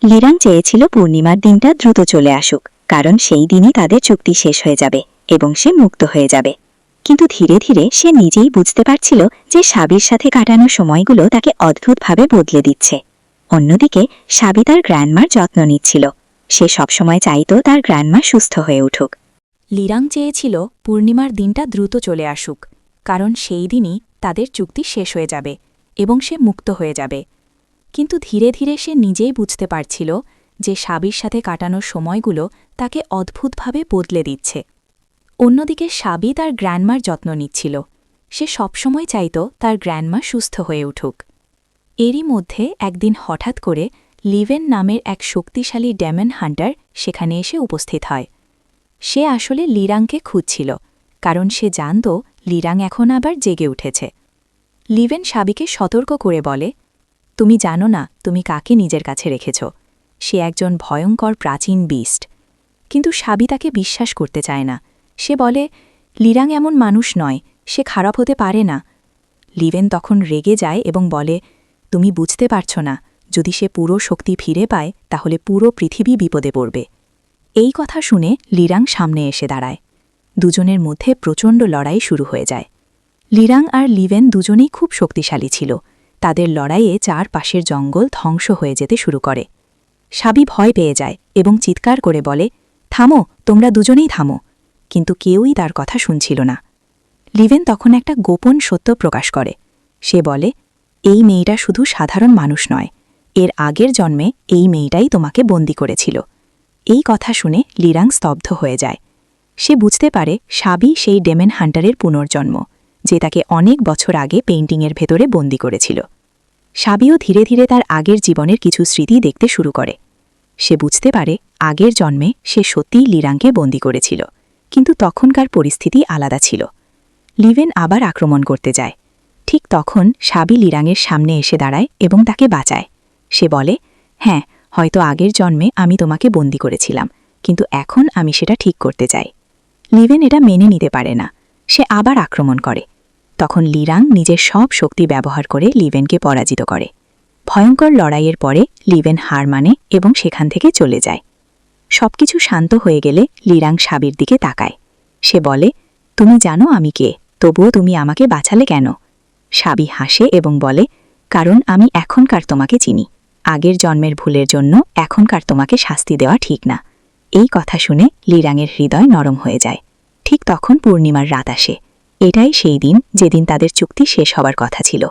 লিরাং চেয়েছিল পূর্ণিমার দিনটা দ্রুত চলে আসুক, কারণ সেই দিনই তাদের চুক্তি শেষ হয়ে যাবে এবং সে মুক্ত হয়ে যাবে। কিন্তু ধীরে ধীরে সে নিজেই বুঝতে পারছিল যে সাবির সাথে কাটানো সময়গুলো তাকে অদ্ভুতভাবে বদলে দিচ্ছে। অন্যদিকে সাবি তার গ্র্যান্ডমার যত্ন নিচ্ছিল। সে সবসময় চাইত তার গ্র্যান্ডমা সুস্থ হয়ে উঠুক। লিরাং চেয়েছিল পূর্ণিমার দিনটা দ্রুত চলে আসুক, কারণ সেই দিনই তাদের চুক্তি শেষ হয়ে যাবে এবং সে মুক্ত হয়ে যাবে। কিন্তু ধীরে ধীরে সে নিজেই বুঝতে পারছিল যে সাবির সাথে কাটানোর সময়গুলো তাকে অদ্ভুতভাবে বদলে দিচ্ছে। অন্যদিকে সাবি তার গ্র্যান্ডমার যত্ন নিচ্ছিল। সে সবসময় চাইত তার গ্র্যান্ডমা সুস্থ হয়ে উঠুক। এরই মধ্যে একদিন হঠাৎ করে লিভেন নামের এক শক্তিশালী ডেমন হান্টার সেখানে এসে উপস্থিত হয়। সে আসলে লিরাংকে খুঁজছিল, কারণ সে জানত লিরাং এখন আবার জেগে উঠেছে। লিভেন সাবিকে সতর্ক করে বলে, তুমি জানো না তুমি কাকে নিজের কাছে রেখেছ। সে একজন ভয়ঙ্কর প্রাচীন বিস্ট। কিন্তু সাবি তাকে বিশ্বাস করতে চায় না। সে বলে, লিরাং এমন মানুষ নয়, সে খারাপ হতে পারে না। লিভেন তখন রেগে যায় এবং বলে, তুমি বুঝতে পারছ না, যদি সে পুরো শক্তি ফিরে পায় তাহলে পুরো পৃথিবী বিপদে পড়বে। এই কথা শুনে লিরাং সামনে এসে দাঁড়ায়। দুজনের মধ্যে প্রচণ্ড লড়াই শুরু হয়ে যায়। লিরাং আর লিভেন দুজনেই খুব শক্তিশালী ছিল। তাদের লড়াইয়ে চারপাশের জঙ্গল ধ্বংস হয়ে যেতে শুরু করে। সাবি ভয় পেয়ে যায় এবং চিৎকার করে বলে, থামো, তোমরা দুজনেই থামো। কিন্তু কেউই তার কথা শুনছিল না। লিভেন তখন একটা গোপন সত্য প্রকাশ করে। সে বলে, এই মেয়েটা শুধু সাধারণ মানুষ নয়, এর আগের জন্মে এই মেয়েটাই তোমাকে বন্দী করেছিল। এই কথা শুনে লিরাং স্তব্ধ হয়ে যায়। সে বুঝতে পারে সাবি সেই ডেমন হান্টারের পুনর্জন্ম, যে তাকে অনেক বছর আগে পেইন্টিংয়ের ভেতরে বন্দী করেছিল। সাবিও ধীরে ধীরে তার আগের জীবনের কিছু স্মৃতি দেখতে শুরু করে। সে বুঝতে পারে আগের জন্মে সে সত্যিই লিরাংকে বন্দী করেছিল, কিন্তু তখনকার পরিস্থিতি আলাদা ছিল। লিভেন আবার আক্রমণ করতে যায়। ঠিক তখন সাবি লিরাংয়ের সামনে এসে দাঁড়ায় এবং তাকে বাঁচায়। সে বলে, হ্যাঁ, হয়তো আগের জন্মে আমি তোমাকে বন্দী করেছিলাম, কিন্তু এখন আমি সেটা ঠিক করতে চাই। লিভেন এটা মেনে নিতে পারে না। সে আবার আক্রমণ করে। তখন লিরাং নিজের সব শক্তি ব্যবহার করে লিভেনকে পরাজিত করে। ভয়ঙ্কর লড়াইয়ের পরে লিভেন হার মানে এবং সেখান থেকে চলে যায়। সবকিছু শান্ত হয়ে গেলে লিরাং সাবির দিকে তাকায়। সে বলে, তুমি জানো আমি কে, তবুও তুমি আমাকে বাঁচালে কেন? সাবি হাসে এবং বলে, কারণ আমি এখনকার তোমাকে চিনি। আগের জন্মের ভুলের জন্য এখনকার তোমাকে শাস্তি দেওয়া ঠিক না। এই কথা শুনে লিরাংয়ের হৃদয় নরম হয়ে যায়। ঠিক তখন পূর্ণিমার রাত আসে। এটাই সেই দিন যেদিন তাদের চুক্তি শেষ হবার কথা ছিল।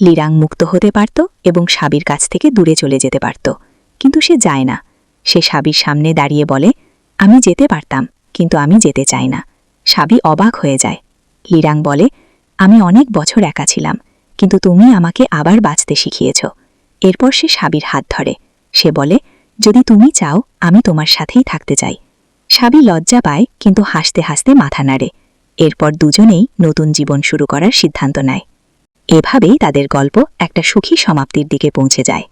লিরাং মুক্ত হতে পারত এবং সাবির কাছ থেকে দূরে চলে যেতে পারত, কিন্তু সে যায় না। সে সাবির সামনে দাঁড়িয়ে বলে, আমি যেতে পারতাম, কিন্তু আমি যেতে চাই না। সাবি অবাক হয়ে যায়। লিরাং বলে, আমি অনেক বছর একা ছিলাম, কিন্তু তুমি আমাকে আবার বাঁচতে শিখিয়েছ। এরপর সে সাবির হাত ধরে। সে বলে, যদি তুমি চাও আমি তোমার সাথেই থাকতে চাই। সাবি লজ্জা পায়, কিন্তু হাসতে হাসতে মাথা নাড়ে। এরপর দুজনেই নতুন জীবন শুরু করার সিদ্ধান্ত নেয়। এভাবেই তাদের গল্প একটা সুখী সমাপ্তির দিকে পৌঁছে যায়।